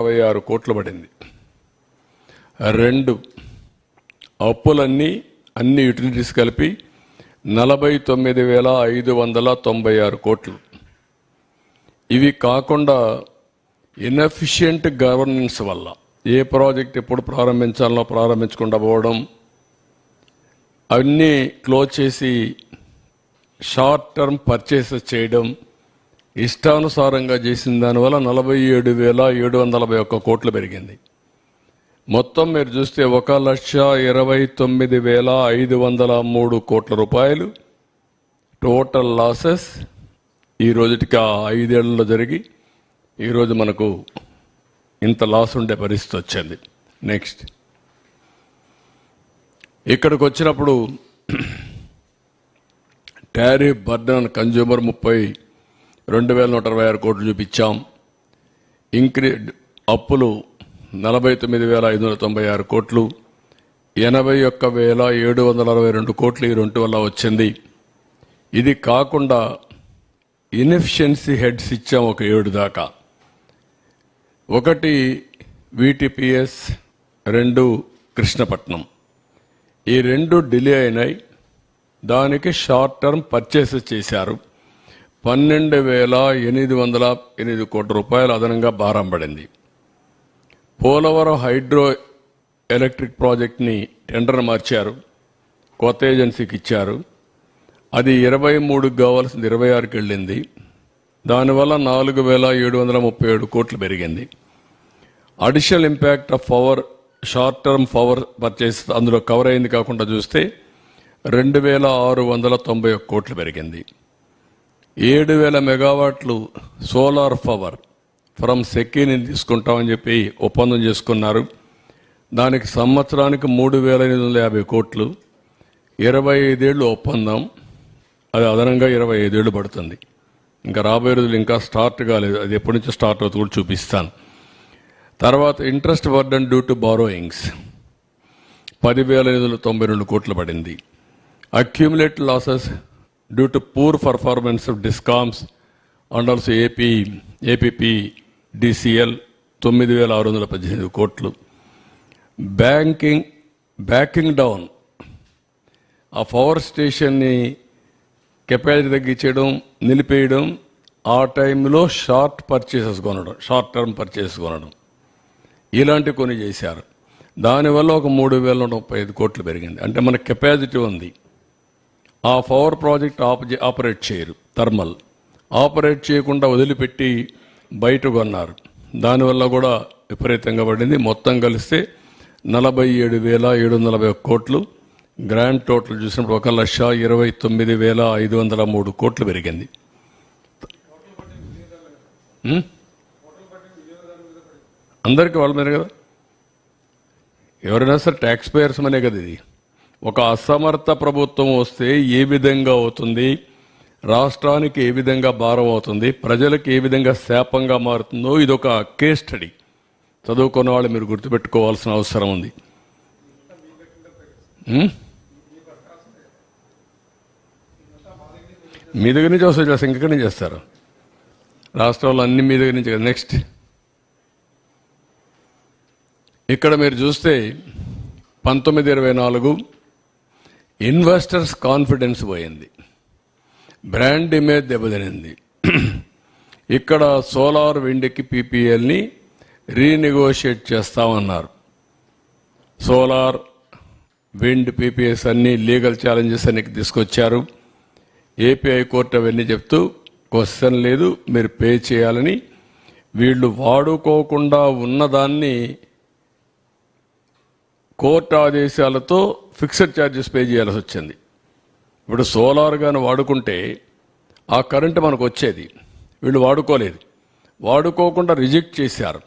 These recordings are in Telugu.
66 కోట్లు పడింది. 2 అప్పులన్నీ అన్ని యూటిలిటీస్ కలిపి 49,596 కోట్లు. ఇవి కాకుండా ఇన్ఎఫిషియెంట్ గవర్నెన్స్ వల్ల ఏ ప్రాజెక్ట్ ఎప్పుడు ప్రారంభించాలో ప్రారంభించకుండా పోవడం, అన్నీ క్లోజ్ చేసి షార్ట్ టర్మ్ పర్చేసెస్ చేయడం, ఇష్టానుసారంగా చేసిన దానివల్ల 47,741 కోట్లు పెరిగింది. మొత్తం మీరు చూస్తే 1,29,503 కోట్ల రూపాయలు టోటల్ లాసెస్ ఈ రోజుటికి 5 ఏళ్లలో జరిగి ఈరోజు మనకు ఇంత లాస్ ఉండే పరిస్థితి వచ్చింది. నెక్స్ట్ ఇక్కడికి వచ్చినప్పుడు టారిఫ్ బర్డెన్ ఆన్ కన్జ్యూమర్ 32,126 కోట్లు చూపించాం. అప్పులు 49,596 కోట్లు, 81,762 కోట్లు ఈ 2 వల్ల వచ్చింది. ఇది కాకుండా ఇన్ఎఫిషియన్సీ హెడ్స్ ఇచ్చాం ఒక 7 దాకా. 1 VTPS, 2 కృష్ణపట్నం. ఈ 2 డిలే అయినాయి. దానికి షార్ట్ టర్మ్ పర్చేసెస్ చేశారు. 12,808 కోట్ల రూపాయలు అదనంగా భారం పడింది. పోలవరం హైడ్రో ఎలక్ట్రిక్ ప్రాజెక్ట్ని టెండర్ మార్చారు, కొత్త ఏజెన్సీకి ఇచ్చారు. అది 23కి కావాల్సింది 26కి వెళ్ళింది. దానివల్ల 4,737 కోట్లు పెరిగింది. Additional impact of power, short term power purchase అందులో కవర్ అయింది కాకుండా చూస్తే 2,691 కోట్లు పెరిగింది. 7,000 మెగావాట్లు సోలార్ పవర్ ఫ్రమ్ సెకీని తీసుకుంటామని చెప్పి ఒప్పందం చేసుకున్నారు. దానికి సంవత్సరానికి 3,850 కోట్లు, 25 ఏళ్ళు ఒప్పందం. అది అదనంగా 25 ఏళ్ళు పడుతుంది. ఇంకా రాబోయే రోజులు ఇంకా స్టార్ట్ కాలేదు, అది ఎప్పటి నుంచి స్టార్ట్ అవుతుంది కూడా చూపిస్తాను. తర్వాత interest burden due to borrowings 10,892 కోట్లు పడింది. Accumulated losses due to poor performance of discoms and also APPDCL 9,618 కోట్లు. బ్యాకింగ్ డౌన్ ఆ పవర్ స్టేషన్ని కెపాసిటీ తగ్గించడం, నిలిపేయడం, ఆ టైంలో షార్ట్ టర్మ్ పర్చేసెస్ కొనడం, ఇలాంటి కొన్ని చేశారు. దానివల్ల ఒక 3,035 కోట్లు పెరిగింది. అంటే మన కెపాసిటీ ఉంది, ఆ పవర్ ప్రాజెక్ట్ ఆపరేట్ చేయరు, థర్మల్ ఆపరేట్ చేయకుండా వదిలిపెట్టి బయట కొన్నారు. దానివల్ల కూడా విపరీతంగా పడింది. మొత్తం కలిస్తే 47,740 కోట్లు. గ్రాండ్ టోటల్ చూసినప్పుడు 1,29,503 కోట్లు పెరిగింది. అందరికీ వాళ్ళ మీద కదా, ఎవరైనా సరే ట్యాక్స్ పేయర్స్ మనే కదా. ఇది ఒక అసమర్థ ప్రభుత్వం వస్తే ఏ విధంగా అవుతుంది, రాష్ట్రానికి ఏ విధంగా భారం అవుతుంది, ప్రజలకు ఏ విధంగా శాపంగా మారుతుందో ఇదొక కేస్ స్టడీ. చదువుకున్న వాళ్ళు మీరు గుర్తుపెట్టుకోవాల్సిన అవసరం ఉంది. మీ దగ్గర నుంచి వస్తే చేస్తారు, ఇంకెక్కడి నుంచి చేస్తారు? రాష్ట్రంలో అన్ని మీ దగ్గర నుంచి. నెక్స్ట్ ఇక్కడ మీరు చూస్తే 1924 ఇన్వెస్టర్స్ కాన్ఫిడెన్స్ పోయింది, బ్రాండ్ ఇమేజ్ దెబ్బతినింది. ఇక్కడ సోలార్ విండ్కి PPLని రీనెగోషియేట్ చేస్తామన్నారు. సోలార్ విండ్ PPS అన్ని లీగల్ ఛాలెంజెస్ అన్ని తీసుకొచ్చారు. ఏపీ హైకోర్టు అవన్నీ చెప్తూ క్వశ్చన్ లేదు, మీరు పే చేయాలని. వీళ్ళు వాడుకోకుండా ఉన్నదాన్ని కోర్టు ఆదేశాలతో ఫిక్స్డ్ ఛార్జెస్ పే చేయాల్సి వచ్చింది. ఇప్పుడు సోలార్ కానీ వాడుకుంటే ఆ కరెంటు మనకు వచ్చేది, వీళ్ళు వాడుకోలేదు, వాడుకోకుండా రిజెక్ట్ చేశారు.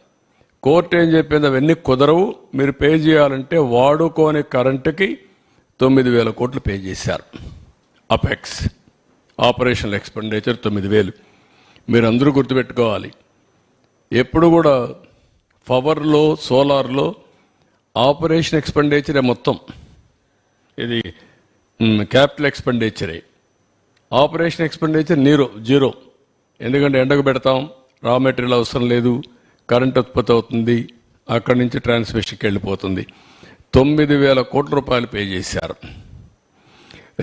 కోర్టు ఏం చెప్పింది, అవన్నీ కుదరవు, మీరు పే చేయాలంటే వాడుకోని కరెంటుకి 9,000 కోట్లు పే చేశారు. Apex operational expenditure 9,000. మీరు అందరూ గుర్తుపెట్టుకోవాలి, ఎప్పుడు కూడా పవర్లో సోలార్లో ఆపరేషన్ ఎక్స్పెండిచరే మొత్తం, ఇది క్యాపిటల్ ఎక్స్పెండిచరే. Operation expenditure zero. ఎందుకంటే ఎండకు పెడతాం, రా మెటీరియల్ అవసరం లేదు, కరెంట్ ఉత్పత్తి అవుతుంది, అక్కడి నుంచి ట్రాన్స్మిషన్కి వెళ్ళిపోతుంది. 9,000 కోట్ల రూపాయలు పే చేశారు.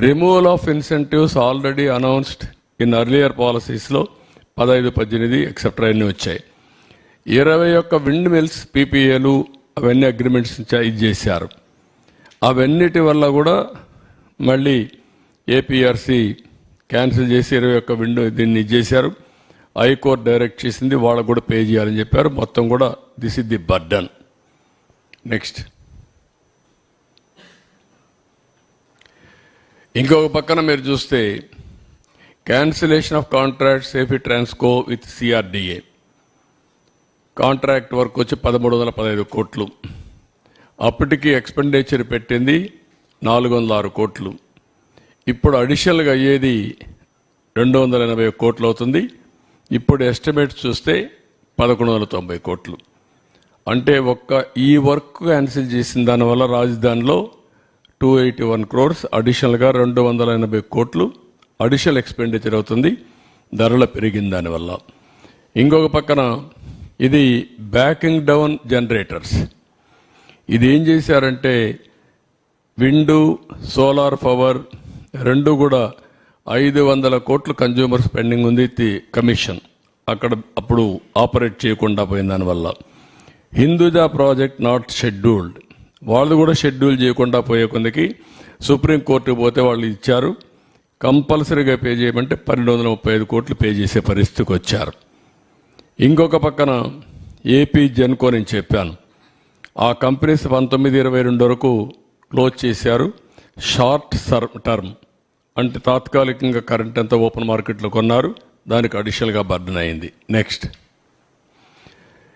Removal of incentives already announced in earlier పాలసీస్లో 15, 18 ఎక్సెట్రా అన్నీ వచ్చాయి. 21 విండ్ మిల్స్ పీపీఏలు అవన్నీ అగ్రిమెంట్స్ ఇది చేశారు. అవన్నిటి వల్ల కూడా మళ్ళీ ఏపీఆర్సీ క్యాన్సిల్ చేసి 21 విండ్ దీన్ని చేశారు. హైకోర్టు డైరెక్ట్ చేసింది, వాళ్ళకు కూడా పే చేయాలని చెప్పారు. మొత్తం కూడా this is the burden. Next, ఇంకొక పక్కన మీరు చూస్తే cancellation of contracts AP Transco with CRDA contract work వచ్చి 1,315 కోట్లు. అప్పటికి ఎక్స్పెండిచర్ పెట్టింది 406 కోట్లు. ఇప్పుడు అడిషనల్గా అయ్యేది 280 కోట్లు అవుతుంది. ఇప్పుడు ఎస్టిమేట్ చూస్తే 1,190 కోట్లు. అంటే ఈ వర్క్ క్యాన్సిల్ చేసిన దానివల్ల రాజధానిలో 281 crores అడిషనల్గా 280 కోట్లు అడిషనల్ ఎక్స్పెండిచర్ అవుతుంది, ధరలు పెరిగిన దానివల్ల. ఇంకొక పక్కన ఇది బ్యాకింగ్ డౌన్ జనరేటర్స్. ఇది ఏం చేశారంటే విండు, సోలార్ పవర్ రెండు కూడా 500 కోట్లు కన్జ్యూమర్ స్పెండింగ్ ఉంది కమిషన్, అక్కడ అప్పుడు ఆపరేట్ చేయకుండా పోయిన దానివల్ల. హిందూజా ప్రాజెక్ట్ నాట్ షెడ్యూల్డ్, వాళ్ళు కూడా షెడ్యూల్ చేయకుండా పోయే కొందికి సుప్రీంకోర్టుకు పోతే వాళ్ళు ఇచ్చారు, కంపల్సరీగా పే చేయమంటే 1235 కోట్లు పే చేసే పరిస్థితికి వచ్చారు. ఇంకొక పక్కన ఏపీ జెన్కో నేను చెప్పాను, ఆ కంపెనీస్ 1922 వరకు క్లోజ్ చేశారు. షార్ట్ టర్మ్ అంటే తాత్కాలికంగా కరెంట్ అంతా ఓపెన్ మార్కెట్లో కొన్నారు, దానికి అడిషనల్గా బర్డన్ అయింది. నెక్స్ట్,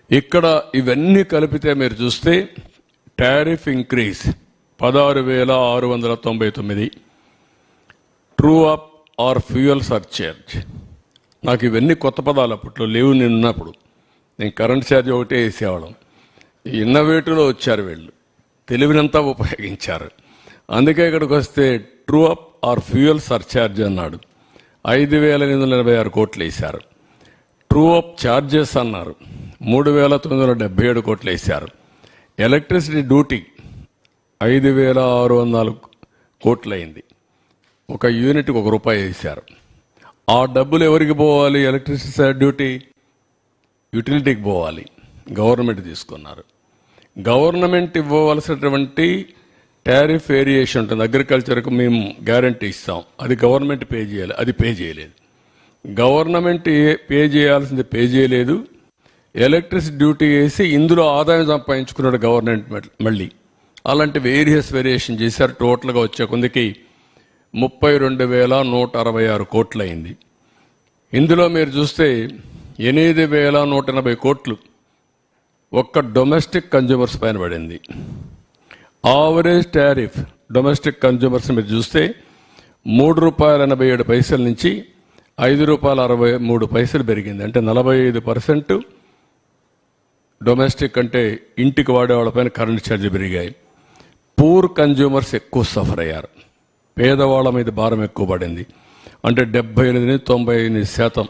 ఇక్కడ ఇవన్నీ కలిపితే మీరు చూస్తే tariff increase 16,699, true up or fuel surcharge. నాకు ఇవన్నీ కొత్త పదాలు, అప్పట్లో లేవు నేను ఉన్నప్పుడు. నేను కరెంట్ ఛార్జ్ ఒకటే వేసేవాళ్ళం. ఇన్నోవేటివ్లో వచ్చారు వీళ్ళు, తెలివినంతా ఉపయోగించారు. అందుకే ఇక్కడికి వస్తే true up or fuel surcharge అన్నాడు, 5,886 కోట్లు వేశారు. ట్రూ అప్ ఛార్జెస్ అన్నారు, 3,977 కోట్లు వేశారు. ఎలక్ట్రిసిటీ డ్యూటీ 5,604 కోట్లు అయింది, ఒక యూనిట్కి ₹1 వేశారు. ఆ డబ్బులు ఎవరికి పోవాలి? ఎలక్ట్రిసిటీ డ్యూటీ యూటిలిటీకి పోవాలి, గవర్నమెంట్ తీసుకున్నారు. గవర్నమెంట్ ఇవ్వవలసినటువంటి టారిఫ్ వేరియేషన్ ఉంటుంది, అగ్రికల్చర్కు మేము గ్యారంటీ ఇస్తాం, అది గవర్నమెంట్ పే చేయాలి, అది పే చేయలేదు. గవర్నమెంట్ పే చేయాల్సింది పే చేయలేదు, ఎలక్ట్రిసిటీ డ్యూటీ వేసి ఇందులో ఆదాయం సంపాదించుకున్నాడు గవర్నమెంట్. మళ్ళీ అలాంటి వేరియేషన్ చేశారు. టోటల్గా వచ్చే కొందికి 32,166 కోట్లు అయింది. ఇందులో మీరు చూస్తే 8,180 కోట్లు ఒక్క డొమెస్టిక్ కన్జ్యూమర్స్ పైన పడింది. ఆవరేజ్ టారిఫ్ డొమెస్టిక్ కన్జ్యూమర్స్ మీరు చూస్తే ₹3.87 నుంచి ₹5.63 పెరిగింది. అంటే 45% డొమెస్టిక్ అంటే ఇంటికి వాడేవాళ్ళపైన కరెంట్ ఛార్జీ పెరిగాయి. పూర్ కన్జ్యూమర్స్ ఎక్కువ సఫర్ అయ్యారు, పేదవాళ్ళ మీద భారం ఎక్కువ పడింది. అంటే 78-98%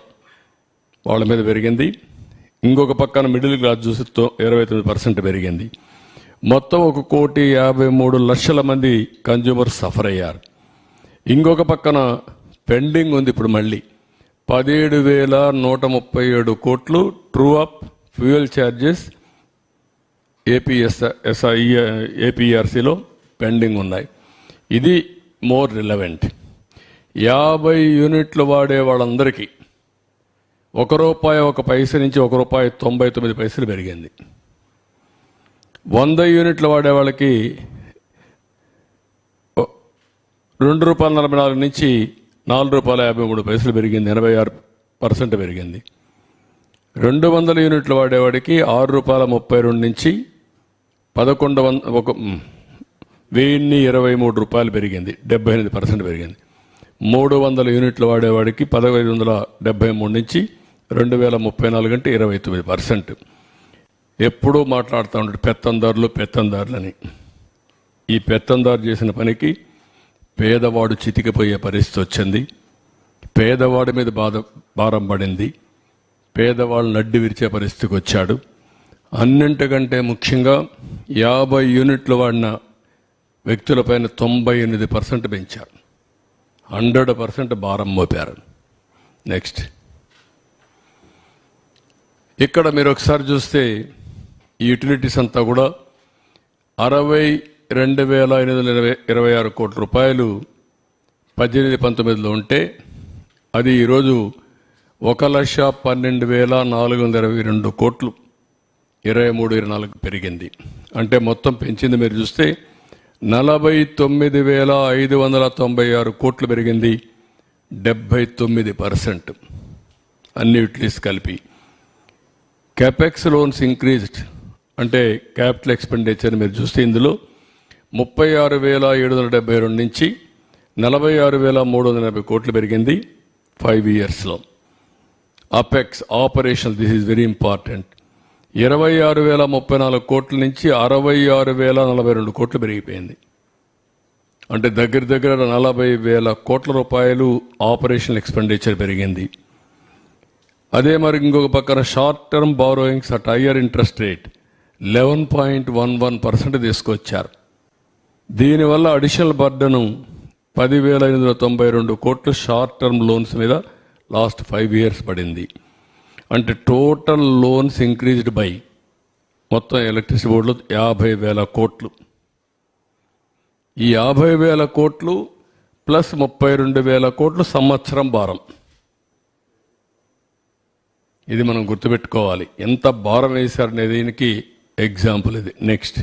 వాళ్ళ మీద పెరిగింది. ఇంకొక పక్కన మిడిల్ క్లాస్ చూసి 29% పెరిగింది. మొత్తం 1,53,00,000 మంది కన్జ్యూమర్స్ సఫర్ అయ్యారు. ఇంకొక పక్కన పెండింగ్ ఉంది ఇప్పుడు మళ్ళీ 17,137 కోట్లు ట్రూ అప్ ఫ్యూయల్ ఛార్జెస్ ఏపీఆర్సీలో పెండింగ్ ఉన్నాయి. ఇది మోర్ రిలవెంట్. 50 యూనిట్లు వాడే వాళ్ళందరికీ ₹1 నుంచి ₹1.99 పెరిగింది. 100 యూనిట్లు వాడే వాళ్ళకి ₹2.44 నుంచి ₹4.53 పెరిగింది, 86% పెరిగింది. 200 యూనిట్లు వాడేవాడికి ₹6.32 నుంచి ₹1,123 పెరిగింది, 78% పెరిగింది. 300 యూనిట్లు వాడేవాడికి 1,573 నుంచి 2,034 అంటే 29%. ఎప్పుడూ మాట్లాడుతూ ఉంటాడు పెత్తందారులని. ఈ పెత్తందారు చేసిన పనికి పేదవాడు చితికిపోయే పరిస్థితి వచ్చింది. పేదవాడి మీద భారం పడింది, పేదవాళ్ళు నడ్డి విరిచే పరిస్థితికి వచ్చాడు. అన్నింటికంటే ముఖ్యంగా 50 యూనిట్లు వాడిన వ్యక్తులపైన 98% పెంచారు. 100% భారం మోపారు. నెక్స్ట్, ఇక్కడ మీరు ఒకసారి చూస్తే ఈ యూటిలిటీస్ అంతా కూడా 62,826 కోట్ల రూపాయలు 18-19లో ఉంటే అది ఈరోజు 1,12,422 కోట్లు 23-24 పెరిగింది. అంటే మొత్తం పెంచింది మీరు చూస్తే 49,596 కోట్లు పెరిగింది. 79% అన్ని యూటిలిటీస్ కలిపి. క్యాపెక్స్ లోన్స్ ఇంక్రీజ్డ్ అంటే క్యాపిటల్ ఎక్స్పెండిచర్ మీరు చూస్తే ఇందులో 36,772 నుంచి 46,380 కోట్లు పెరిగింది 5 ఇయర్స్లో. Apex operational, this is very important, 26,034 కోట్ల నుంచి 66,042 కోట్లు పెరిగిపోయింది. అంటే దగ్గర 40,000 కోట్ల రూపాయలు ఆపరేషనల్ ఎక్స్పెండిచర్ పెరిగింది. అదే మరి ఇంకొక పక్కన short term borrowings at higher interest rate 11.11% తీసుకొచ్చారు. దీనివల్ల అడిషనల్ బర్డను 10,892 కోట్లు షార్ట్ టర్మ్ లోన్స్ మీద లాస్ట్ 5 ఇయర్స్ పడింది. అంటే టోటల్ లోన్స్ ఇంక్రీజ్డ్ బై మొత్తం ఎలక్ట్రిసిటీ బోర్డులో 50,000 కోట్లు. ఈ 50,000 కోట్లు ప్లస్ 32,000 కోట్లు సంవత్సరం భారం. ఇది మనం గుర్తుపెట్టుకోవాలి, ఎంత భారం వేశారనే దీనికి ఎగ్జాంపుల్ ఇది. నెక్స్ట్,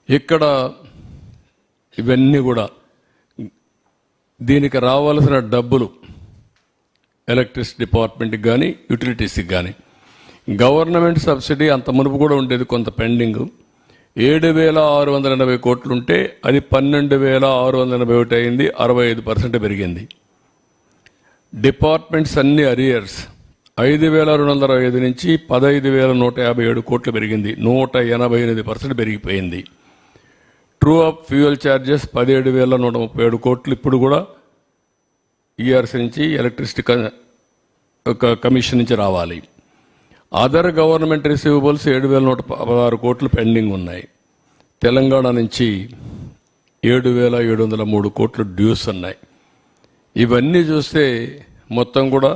ఇక్కడ ఇవన్నీ కూడా దీనికి రావాల్సిన డబ్బులు ఎలక్ట్రిసిటీ డిపార్ట్మెంట్కి కానీ యూటిలిటీస్కి కానీ గవర్నమెంట్ సబ్సిడీ అంత మునుపు కూడా ఉండేది, కొంత పెండింగ్ 7,680 కోట్లు ఉంటే అది 12,681 అయింది, 65% పెరిగింది. డిపార్ట్మెంట్స్ అన్ని అరియర్స్ 5,205 నుంచి 15,157 కోట్లు పెరిగింది, 188% పెరిగిపోయింది. ట్రూ అప్ ఫ్యూయల్ ఛార్జెస్ 17,137 కోట్లు ఇప్పుడు కూడా ఈఆర్సీ నుంచి ఎలక్ట్రిసిటీ కమిషన్ నుంచి రావాలి. అదర్ గవర్నమెంట్ రిసీవబుల్స్ 7,116 కోట్లు పెండింగ్ ఉన్నాయి. తెలంగాణ నుంచి 7,703 కోట్లు డ్యూస్ ఉన్నాయి. ఇవన్నీ చూస్తే మొత్తం కూడా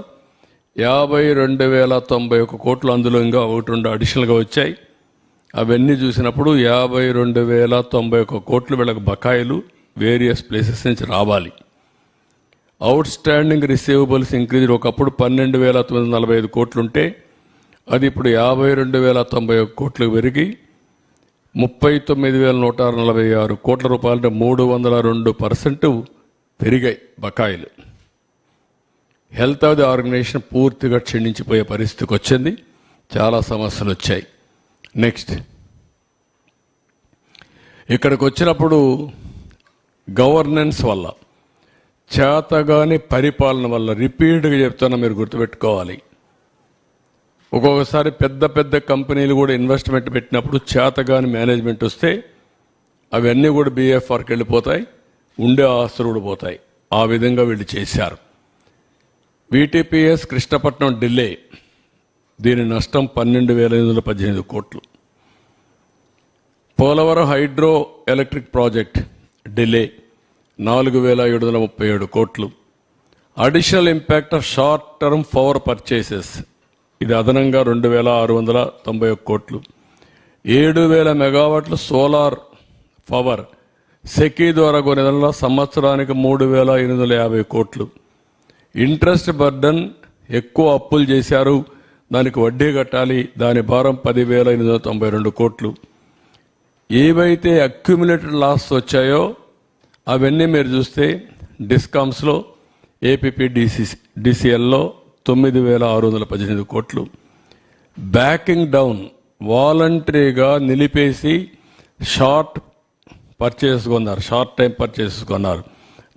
52,091 కోట్లు అందులో ఇంకా 1-2 అడిషనల్గా వచ్చాయి. అవన్నీ చూసినప్పుడు 52,091 కోట్లు వీళ్ళకి బకాయిలు వేరియస్ ప్లేసెస్ నుంచి రావాలి. అవుట్ స్టాండింగ్ రిసీవబుల్స్ ఇంక్రీజ్ ఒకప్పుడు 12,945 కోట్లు ఉంటే అది ఇప్పుడు 52,091 కోట్లకు పెరిగి 39,146 కోట్ల రూపాయలు, 302% పెరిగాయి బకాయిలు. హెల్త్ ఆఫ్ ది ఆర్గనైజేషన్ పూర్తిగా క్షీణించిపోయే పరిస్థితికి వచ్చింది, చాలా సమస్యలు వచ్చాయి. నెక్స్ట్, ఇక్కడికి వచ్చినప్పుడు గవర్నెన్స్ వల్ల, చేతగాని పరిపాలన వల్ల, రిపీట్గా చెప్తున్నా మీరు గుర్తుపెట్టుకోవాలి, ఒక్కొక్కసారి పెద్ద పెద్ద కంపెనీలు కూడా ఇన్వెస్ట్మెంట్ పెట్టినప్పుడు చేతగాని మేనేజ్మెంట్ వస్తే అవన్నీ కూడా BFRకి వెళ్ళిపోతాయి, ఉండే ఆస్తులు కూడా పోతాయి. ఆ విధంగా వీళ్ళు చేశారు. VTPS కృష్ణపట్నం డిలే, దీని నష్టం 12,818 కోట్లు. Polavaram hydro electric project delay 4,737 కోట్లు. Additional impact of short term power purchases, ఇది అదనంగా 2,691 కోట్లు. 7,000 మెగావాట్లు సోలార్ పవర్ సెకీ ద్వారా కొనేదానిలో సంవత్సరానికి 3,850 కోట్లు. ఇంట్రెస్ట్ బర్డన్, ఎక్కువ అప్పులు చేశారు, దానికి వడ్డీ కట్టాలి, దాని భారం 10,892 కోట్లు. ఏవైతే అక్యుములేటెడ్ లాస్ వచ్చాయో అవన్నీ మీరు చూస్తే డిస్కామ్స్లో APPDCLలో 9,618 కోట్లు. బ్యాకింగ్ డౌన్, వాలంటరీగా నిలిపేసి షార్ట్ పర్చేస్ కొన్నారు, షార్ట్ టైం పర్చేసెస్ కొన్నారు,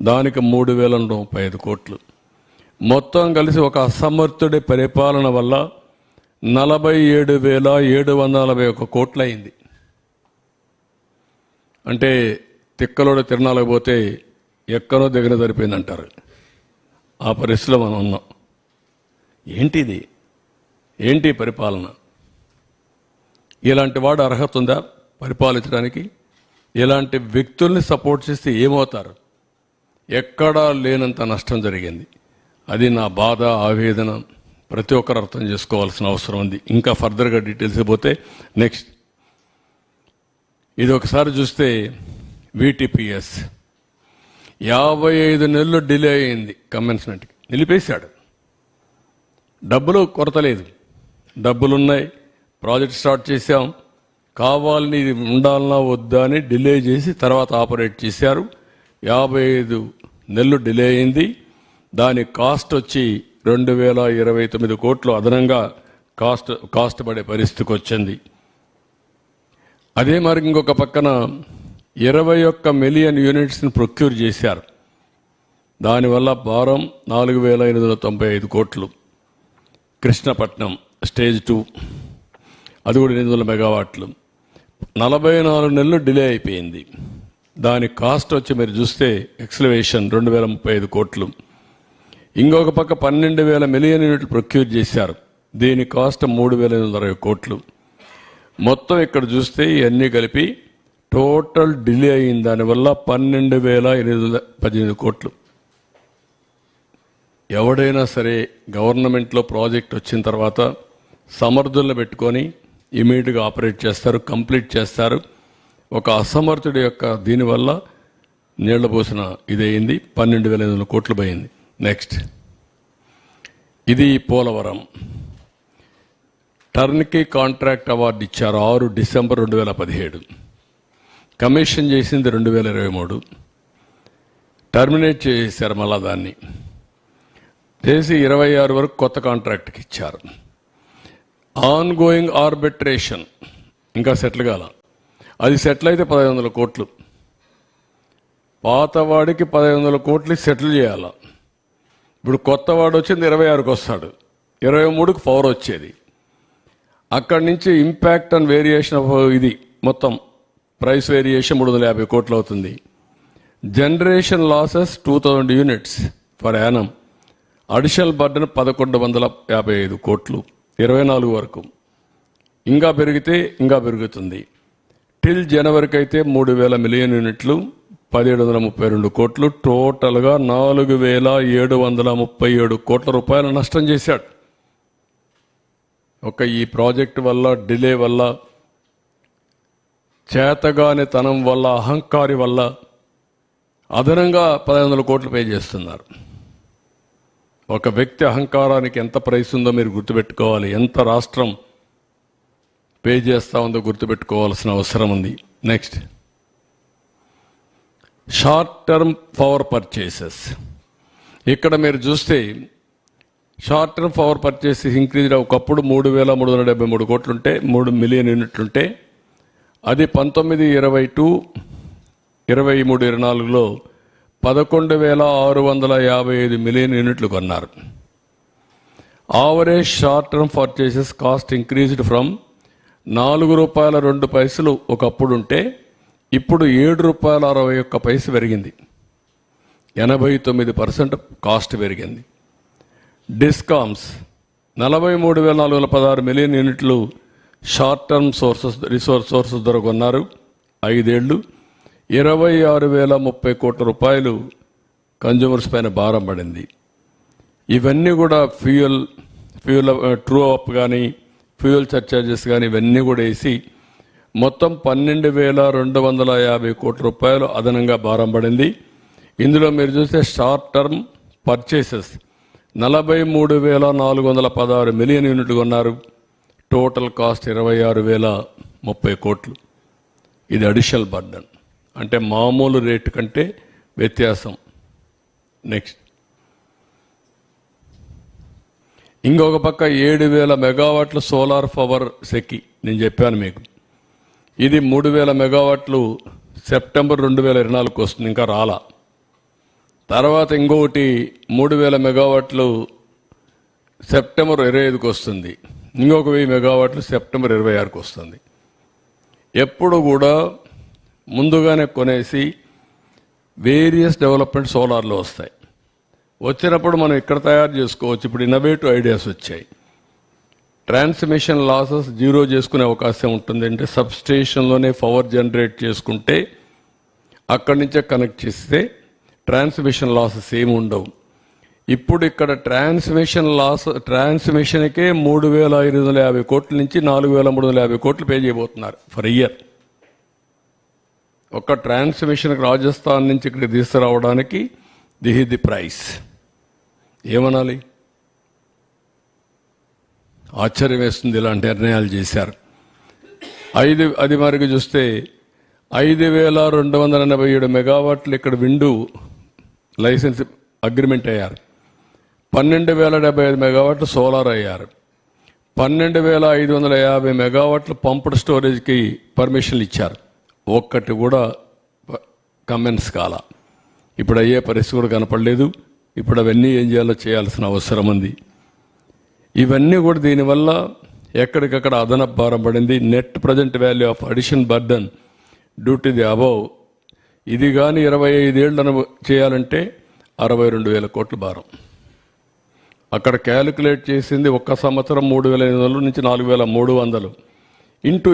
దానికి 3,035 కోట్లు. మొత్తం కలిసి ఒక అసమర్థుడి పరిపాలన వల్ల 47,741 కోట్లు అయింది. అంటే తిక్కలోడు తిరణాలకు పోతే ఎక్కడో దగ్గర సరిపోయింది అంటారు. ఆ పరిస్థితిలో మనం ఉన్నాం. ఏంటిది? ఏంటి పరిపాలన? ఇలాంటి వాడు అర్హత ఉందా పరిపాలించడానికి? ఇలాంటి వ్యక్తుల్ని సపోర్ట్ చేస్తే ఏమవుతారు? ఎక్కడా లేనంత నష్టం జరిగింది. అది నా బాధ, ఆవేదన ప్రతి ఒక్కరు అర్థం చేసుకోవాల్సిన అవసరం ఉంది. ఇంకా ఫర్దర్గా డీటెయిల్స్ పోతే నెక్స్ట్ ఇది ఒకసారి చూస్తే వీటీపీఎస్ 55 నెలలు డిలే అయింది. కమెన్స్మెంట్కి నిలిపేశాడు. డబ్బులు కొరత లేదు, డబ్బులున్నాయి, ప్రాజెక్ట్ స్టార్ట్ చేశాం, కావాలని ఇది ఉండాలన్నా వద్దా అని డిలే చేసి తర్వాత ఆపరేట్ చేశారు. 55 నెలలు డిలే అయింది. దాని కాస్ట్ వచ్చి 2029 కోట్లు అదనంగా కాస్ట్ పడే పరిస్థితికి వచ్చింది. అదే మరి ఇంకొక పక్కన 21 మిలియన్ యూనిట్స్ని ప్రొక్యూర్ చేశారు. దానివల్ల భారం 4,895 కోట్లు. కృష్ణపట్నం స్టేజ్ 2 అది కూడా 800 మెగావాట్లు. 44 నెలలు డిలే అయిపోయింది. దాని కాస్ట్ వచ్చి మీరు చూస్తే ఎక్స్లవేషన్ 2035 కోట్లు. ఇంకొక పక్క 12,000 మిలియన్ యూనిట్లు ప్రొక్యూర్ చేశారు. దీని కాస్ట్ 3,860 కోట్లు. మొత్తం ఇక్కడ చూస్తే ఇవన్నీ కలిపి టోటల్ డిలే అయిన దానివల్ల 12,818 కోట్లు. ఎవడైనా సరే గవర్నమెంట్లో ప్రాజెక్ట్ వచ్చిన తర్వాత సమర్థులను పెట్టుకొని ఇమీడియట్గా ఆపరేట్ చేస్తారు, కంప్లీట్ చేస్తారు. ఒక అసమర్థుడి యొక్క దీనివల్ల నీళ్ల పోసిన ఇదయింది, 12,800 కోట్లు పోయింది. నెక్స్ట్ ఇది పోలవరం టర్న్కీ కాంట్రాక్ట్ అవార్డు ఇచ్చారు 6 డిసెంబర్ 2017. కమిషన్ చేసింది 2023. టర్మినేట్ చేశారు, మళ్ళా దాన్ని చేసి 26 వరకు కొత్త కాంట్రాక్ట్కి ఇచ్చారు. ఆన్ గోయింగ్ ఆర్బిట్రేషన్ ఇంకా సెటిల్ కాల. అది సెటిల్ అయితే 1,500 కోట్లు. పాతవాడికి 1,500 కోట్లు సెటిల్ చేయాల. ఇప్పుడు కొత్తవాడు వచ్చింది 26కి వస్తాడు, 23కి పవర్ వచ్చేది. అక్కడి నుంచి ఇంపాక్ట్ అండ్ వేరియేషన్ ఆఫ్ ఇది మొత్తం ప్రైస్ వేరియేషన్ 350 కోట్లు అవుతుంది. Generation losses 2000 units for Yanam. Additional burden 1,155 కోట్లు 24 వరకు. ఇంకా పెరిగితే ఇంకా పెరుగుతుంది. టిల్ జనవరికి అయితే 3,000 మిలియన్ యూనిట్లు 1,732 కోట్లు. టోటల్గా 4,737 కోట్ల రూపాయల నష్టం చేశాడు. ఒక ఈ ప్రాజెక్టు వల్ల, డిలే వల్ల, చేతగాని తనం వల్ల, అహంకారి వల్ల అదనంగా 1,500 కోట్లు పే చేస్తున్నారు. ఒక వ్యక్తి అహంకారానికి ఎంత ప్రైస్ ఉందో మీరు గుర్తుపెట్టుకోవాలి. ఎంత రాష్ట్రం పే చేస్తా ఉందో గుర్తుపెట్టుకోవాల్సిన అవసరం ఉంది. Next short term power purchases. ఇక్కడ మీరు చూస్తే short term power purchases increase. ఒకప్పుడు 3,373 కోట్లుంటే 3 మిలియన్ యూనిట్లుంటే అది 19-22, 23-24లో 11,655 మిలియన్ యూనిట్లు కొన్నారు. Average short term purchases cost increased from ₹4.02 ఒకప్పుడు ఉంటే ఇప్పుడు ₹7.61 పెరిగింది. 89% కాస్ట్ పెరిగింది. డిస్కామ్స్ 43,416 మిలియన్ యూనిట్లు షార్ట్ టర్మ్ సోర్సెస్ ద్వారా కొన్నారు. 5 ఏళ్ళు 26,030 కోట్ల రూపాయలు కన్జ్యూమర్స్ పైన భారం పడింది. ఇవన్నీ కూడా ఫ్యూయల్ ట్రూ అప్ కానీ, ఫ్యూయల్ సర్చార్జెస్ కానీ ఇవన్నీ కూడా వేసి మొత్తం 12,250 కోట్ల రూపాయలు అదనంగా భారం పడింది. ఇందులో మీరు చూస్తే షార్ట్ టర్మ్ పర్చేసెస్ 43,416 మిలియన్ యూనిట్లు కొన్నారు. టోటల్ కాస్ట్ 26,030 కోట్లు. ఇది అడిషనల్ బర్డన్, అంటే మామూలు రేటు కంటే వ్యత్యాసం. నెక్స్ట్ ఇంకొక పక్క 7,000 మెగావాట్ల సోలార్ పవర్ సెక్కి నేను చెప్పాను మీకు. ఇది 3,000 మెగావాట్లు సెప్టెంబర్ 2024 వస్తుంది, ఇంకా రాలా. తర్వాత ఇంకొకటి 3,000 మెగావాట్లు సెప్టెంబర్ 25కి వస్తుంది. ఇంకొక 1000 మెగావాట్లు సెప్టెంబర్ 26కి వస్తుంది. ఎప్పుడు కూడా ముందుగానే కొనేసి వేరియస్ డెవలప్మెంట్ సోలార్లో వస్తాయి. వచ్చినప్పుడు మనం ఇక్కడ తయారు చేసుకోవచ్చు. ఇప్పుడు ఇన్నోవేటివ్ ఐడియాస్ వచ్చాయి. ట్రాన్స్మిషన్ లాసెస్ జీరో చేసుకునే అవకాశం ఉంటుంది. అంటే సబ్ స్టేషన్లోనే పవర్ జనరేట్ చేసుకుంటే అక్కడి నుంచే కనెక్ట్ చేస్తే ట్రాన్స్మిషన్ లాసెస్ ఏమి ఉండవు. ఇప్పుడు ఇక్కడ ట్రాన్స్మిషన్కే 3,550 కోట్ల నుంచి 4,350 కోట్లు పే చేయబోతున్నారు ఫర్ ఇయర్. ఒక ట్రాన్స్మిషన్కి రాజస్థాన్ నుంచి ఇక్కడ తీసుకురావడానికి దిస్ ఇస్ ది ప్రైస్. ఏమనాలి? ఆశ్చర్యం వేస్తుంది ఇలాంటి నిర్ణయాలు చేశారు. అది మరికి చూస్తే 5,287 మెగావాట్లు ఇక్కడ విండు లైసెన్స్ అగ్రిమెంట్ అయ్యారు. 12,075 మెగావాట్లు సోలార్ అయ్యారు. 12,550 మెగావాట్లు పంప్డ్ స్టోరేజ్కి పర్మిషన్లు ఇచ్చారు. ఒక్కటి కూడా కమెన్స్ కాల. ఇప్పుడు అయ్యే పరిస్థితి కూడా కనపడలేదు. ఇప్పుడు అవన్నీ ఏం చేయాలో చేయాల్సిన అవసరం ఉంది. ఇవన్నీ కూడా దీనివల్ల ఎక్కడికక్కడ అదనపు భారం పడింది. Net present value of addition burden due to the above ఇది కానీ 25 ఏళ్లను చేయాలంటే 62,000 కోట్ల భారం. అక్కడ క్యాలిక్యులేట్ చేసింది ఒక్క సంవత్సరం 3,500 నుంచి 4,300 ఇంటూ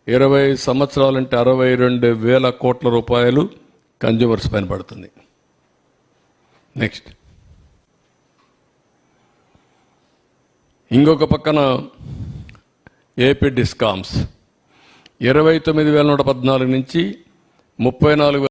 25 సంవత్సరాలంటే 62,000 కోట్ల రూపాయలు కన్జ్యూమర్స్ పైన పడుతుంది. నెక్స్ట్ ఇంకొక పక్కన ఏపీ డిస్కామ్స్ 29,114 నుంచి 34,000